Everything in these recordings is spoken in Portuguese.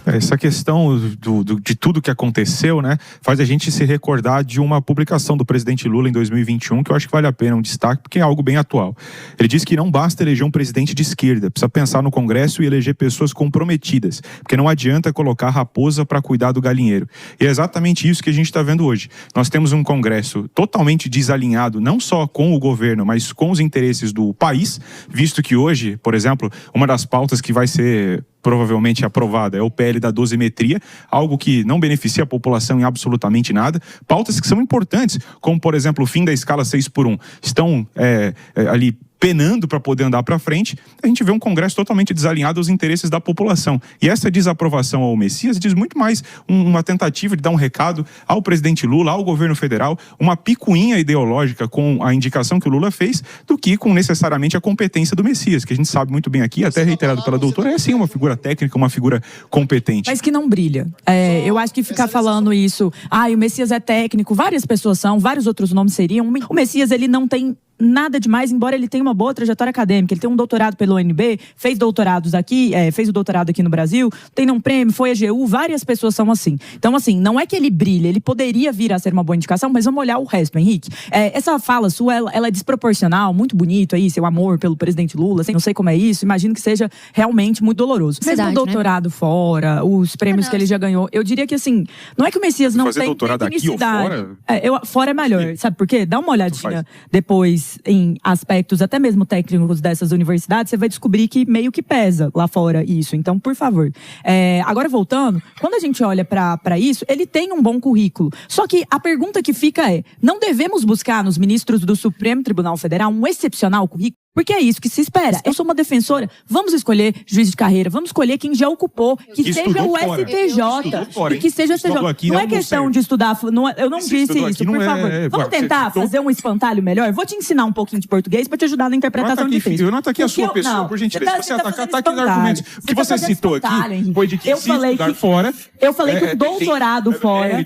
Essa questão de tudo que aconteceu, né, faz a gente se recordar de uma publicação do presidente Lula em 2021, que eu acho que vale a pena um destaque, porque é algo bem atual. Ele diz que não basta eleger um presidente de esquerda, precisa pensar no Congresso e eleger pessoas comprometidas, porque não adianta colocar raposa para cuidar do galinheiro. E é exatamente isso que a gente está vendo hoje. Nós temos um Congresso totalmente desalinhado, não só com o governo, mas com os interesses do país, visto que hoje, por exemplo, uma das pautas que vai ser provavelmente aprovada é o PL da dosimetria, algo que não beneficia a população em absolutamente nada. Pautas que são importantes, como, por exemplo, o fim da escala 6x1, estão ali penando para poder andar para frente. A gente vê um Congresso totalmente desalinhado aos interesses da população. E essa desaprovação ao Messias diz muito mais uma tentativa de dar um recado ao presidente Lula, ao governo federal, uma picuinha ideológica com a indicação que o Lula fez, do que com necessariamente a competência do Messias, que a gente sabe muito bem aqui, até reiterado pela doutora, é sim uma figura técnica, uma figura competente. Mas que não brilha. Eu acho que ficar falando isso, o Messias é técnico, várias pessoas são, vários outros nomes seriam. O Messias, ele não tem nada demais, embora ele tenha uma boa trajetória acadêmica. Ele tem um doutorado pelo UNB, fez doutorados aqui, fez o doutorado aqui no Brasil, tem um prêmio, foi a AGU, várias pessoas são assim. Então, assim, não é que ele brilha, ele poderia vir a ser uma boa indicação, mas vamos olhar o resto, Henrique. Essa fala sua, ela é desproporcional, muito bonito aí, seu amor pelo presidente Lula, assim, não sei como é isso, imagino que seja realmente muito doloroso. Mesmo o doutorado fora, os prêmios que ele já ganhou, eu diria que, assim, não é que o Messias não tem doutorado aqui ou fora? Fora é melhor, sabe por quê? Dá uma olhadinha depois em aspectos até mesmo técnicos dessas universidades, você vai descobrir que meio que pesa lá fora isso. Então, por favor. Agora, voltando, quando a gente olha para isso, ele tem um bom currículo. Só que a pergunta que fica é, não devemos buscar nos ministros do Supremo Tribunal Federal um excepcional currículo? Porque é isso que se espera. Eu sou uma defensora. Vamos escolher juiz de carreira. Vamos escolher quem já ocupou. Que seja o STJ. E que seja o STJ. Não é questão de estudar. Eu não disse isso, por favor. Vamos tentar fazer um espantalho melhor? Vou te ensinar um pouquinho de português para te ajudar na interpretação de texto. Eu não ataquei a sua pessoa, por gentileza. Você ataque os argumentos. O que você citou aqui foi de que se estudar fora... Eu falei que o doutorado fora...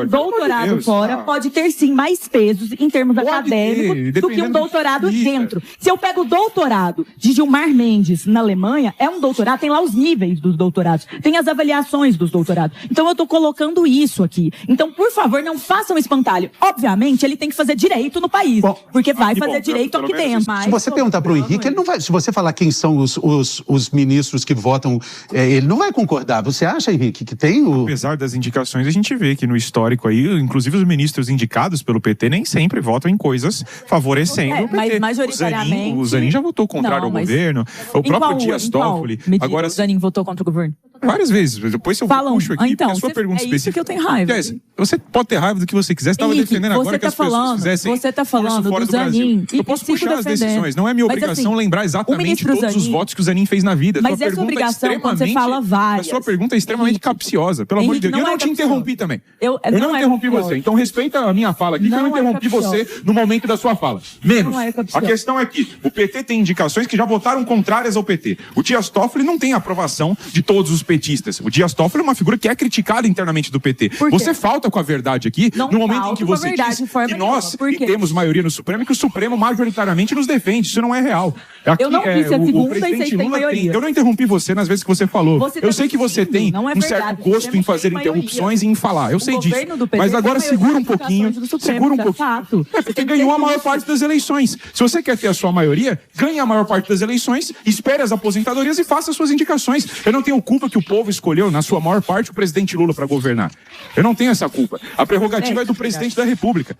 Doutorado fora pode ter, sim, mais pesos em termos acadêmicos do que um doutorado dentro. Se eu pego o doutorado de Gilmar Mendes na Alemanha, é um doutorado, tem lá os níveis dos doutorados, tem as avaliações dos doutorados. Então eu tô colocando isso aqui. Então, por favor, não façam espantalho. Obviamente, ele tem que fazer direito no país, porque vai fazer direito aqui dentro. Se você perguntar pro Henrique, ele não vai, se você falar quem são os ministros que votam, ele não vai concordar. Você acha, Henrique, que tem o... Apesar das indicações, a gente vê que no histórico aí, inclusive os ministros indicados pelo PT nem sempre votam em coisas favorecendo o PT. Mas majoritariamente... O Zanin já votou contrário ao governo. O próprio Dias Toffoli. Agora, o Zanin votou contra o governo? Várias vezes. Depois eu puxo aqui, porque a sua pergunta específica... Isso que eu tenho raiva. Você pode ter raiva do que você quiser. Você estava defendendo agora que as pessoas fizessem isso fora do Zanin. Eu posso puxar as decisões. Não é minha obrigação lembrar exatamente todos os votos que o Zanin fez na vida. Mas é sua obrigação quando você fala várias. A sua pergunta é extremamente capciosa. Pelo amor de Deus. Eu não te interrompi também. Eu não interrompi você. Então respeita a minha fala aqui, que eu não interrompi você no momento da sua fala. Menos. A questão é que o PT tem indicações que já votaram contrárias ao PT. O Dias Toffoli não tem a aprovação de todos os petistas. O Dias Toffoli é uma figura que é criticada internamente do PT. Você falta com a verdade aqui no momento em que você diz que nós temos maioria no Supremo e que o Supremo majoritariamente nos defende. Isso não é real. Aqui, eu não disse a segunda e vocês têm maioria. Eu não interrompi você nas vezes que você falou. Eu sei que você tem um certo gosto em fazer interrupções e em falar. Eu sei disso. Mas agora segura um pouquinho. Segura um pouquinho. É porque ganhou a maior parte das eleições. Se você quer ter a sua maioria, ganhe a maior parte das eleições, espere as aposentadorias e faça as suas indicações. Eu não tenho culpa que o povo escolheu, na sua maior parte, o presidente Lula para governar. Eu não tenho essa culpa. A prerrogativa é do presidente da República.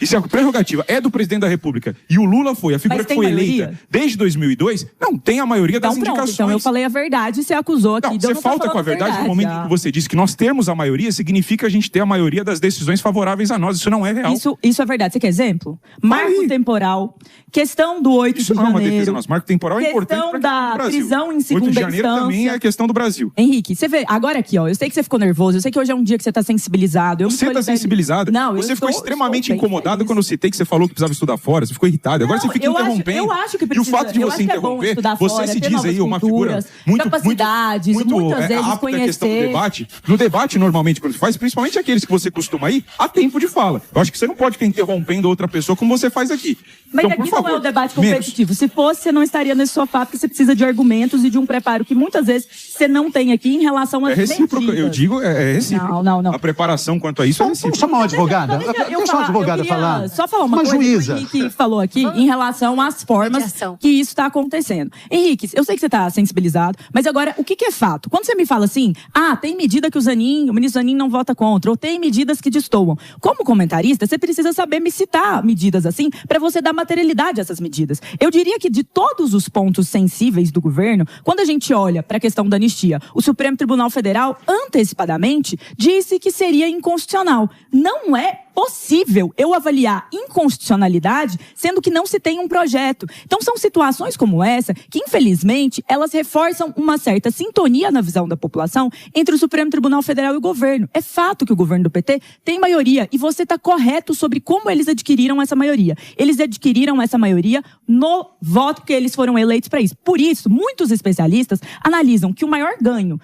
E se a prerrogativa é do presidente da República e o Lula foi a figura que foi eleita desde 2002, não tem a maioria das indicações. Então eu falei a verdade e você acusou aqui. Não, você falta com a verdade no momento em que você disse que nós temos a maioria, significa a gente ter a maioria das decisões favoráveis a nós. Isso não é real. Isso é verdade. Você quer exemplo? Marco temporal, questão do 8 de janeiro. Isso não é uma defesa nossa. Marco temporal é importante para o Brasil. Questão da prisão em segunda 8 de janeiro também é a questão do Brasil. Henrique, você vê, agora aqui, ó, eu sei que você ficou nervoso, eu sei que hoje é um dia que você está sensibilizado, sensibilizado. Você está sensibilizada. Não, você ficou extremamente incomodada quando eu citei que você falou que precisava estudar fora. Você ficou irritada. Agora você fica interrompendo. Eu acho que precisa. E o fato de você interromper, você se diz aí uma figura muito muitas vezes apta conhecer. A questão do debate. No debate, normalmente, quando você faz, principalmente aqueles que você costuma ir, há tempo de fala. Eu acho que você não pode ficar interrompendo outra pessoa como você faz aqui. Mas então, aqui por favor, não é um debate competitivo. Se fosse, você não estaria nesse sofá, porque você precisa de argumentos e de um preparo que muitas vezes você não tem aqui em relação às recíproco. mentiras. Eu digo, é recíproco. Não. A preparação quanto a isso é recíproco. Vamos chamar uma advogada? Deixa uma advogada falar. Só falar uma coisa juíza. que o Henrique falou aqui em relação às formas que isso está acontecendo. Henrique, eu sei que você está sensibilizado, mas agora, o que é fato? Quando você me fala assim, tem medida que o ministro Zanin não vota contra, ou tem medidas que destoam. Como comentarista, você precisa saber me citar medidas assim, para você dar materialidade a essas medidas. Eu diria que de todos os pontos sensíveis do governo, quando a gente olha para a questão da anistia, o Supremo Tribunal Federal, antecipadamente, disse que seria inconstitucional. Não é possível eu avaliar inconstitucionalidade, sendo que não se tem um projeto. Então, são situações como essa que, infelizmente, elas reforçam uma certa sintonia na visão da população entre o Supremo Tribunal Federal e o governo. É fato que o governo do PT tem maioria, e você está correto sobre como eles adquiriram essa maioria. Eles adquiriram essa maioria no voto que eles foram eleitos para isso. Por isso, muitos especialistas analisam que o maior ganho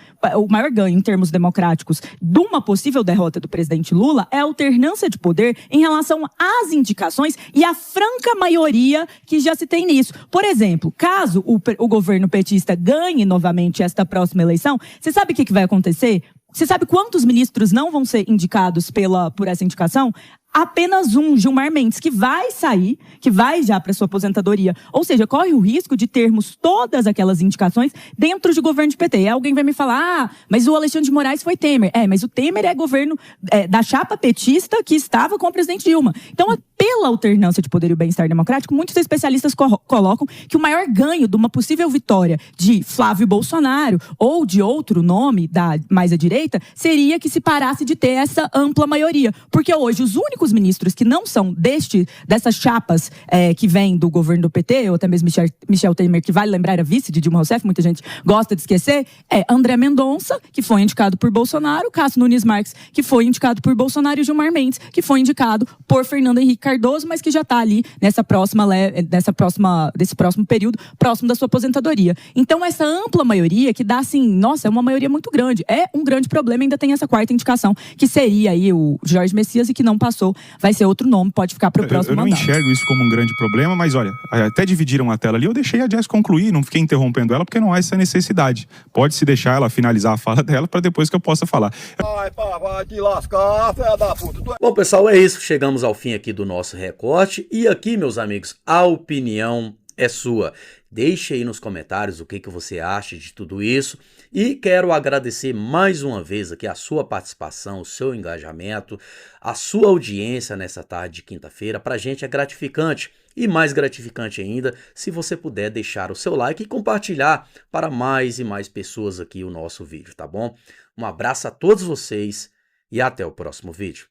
em termos democráticos de uma possível derrota do presidente Lula é a alternância de poder em relação às indicações e a franca maioria que já se tem nisso. Por exemplo, caso o governo petista ganhe novamente esta próxima eleição, você sabe o que vai acontecer? Você sabe quantos ministros não vão ser indicados por essa indicação? Apenas um, Gilmar Mendes, que vai sair, que vai já para sua aposentadoria. Ou seja, corre o risco de termos todas aquelas indicações dentro de governo de PT. E alguém vai me falar, mas o Alexandre de Moraes foi Temer. Mas o Temer é governo da chapa petista que estava com o presidente Dilma. Então, pela alternância de poder e o bem-estar democrático, muitos especialistas colocam que o maior ganho de uma possível vitória de Flávio Bolsonaro ou de outro nome mais à direita seria que se parasse de ter essa ampla maioria. Porque hoje os únicos ministros que não são dessas chapas que vêm do governo do PT, ou até mesmo Michel Temer, que vale lembrar, era vice de Dilma Rousseff, muita gente gosta de esquecer, André Mendonça, que foi indicado por Bolsonaro, Cássio Nunes Marques, que foi indicado por Bolsonaro, e Gilmar Mendes, que foi indicado por Fernando Henrique Cardoso, mas que já está ali desse próximo período, próximo da sua aposentadoria. Então, essa ampla maioria que dá assim, nossa, é uma maioria muito grande. É um grande problema, ainda tem essa quarta indicação, que seria aí o Jorge Messias, e que não passou, vai ser outro nome, pode ficar para o próximo mandato. Eu não enxergo isso como um grande problema, mas olha, até dividiram a tela ali, eu deixei a Jess concluir, não fiquei interrompendo ela, porque não há essa necessidade. Pode-se deixar ela finalizar a fala dela, para depois que eu possa falar. Vai te lascar, fé da puta. Bom, pessoal, é isso. Chegamos ao fim aqui do nosso recorte. E aqui, meus amigos, a opinião é sua. Deixe aí nos comentários o que você acha de tudo isso. E quero agradecer mais uma vez aqui a sua participação, o seu engajamento, a sua audiência nessa tarde de quinta-feira. Pra gente é gratificante. E mais gratificante ainda, se você puder deixar o seu like e compartilhar para mais e mais pessoas aqui o nosso vídeo, tá bom? Um abraço a todos vocês e até o próximo vídeo.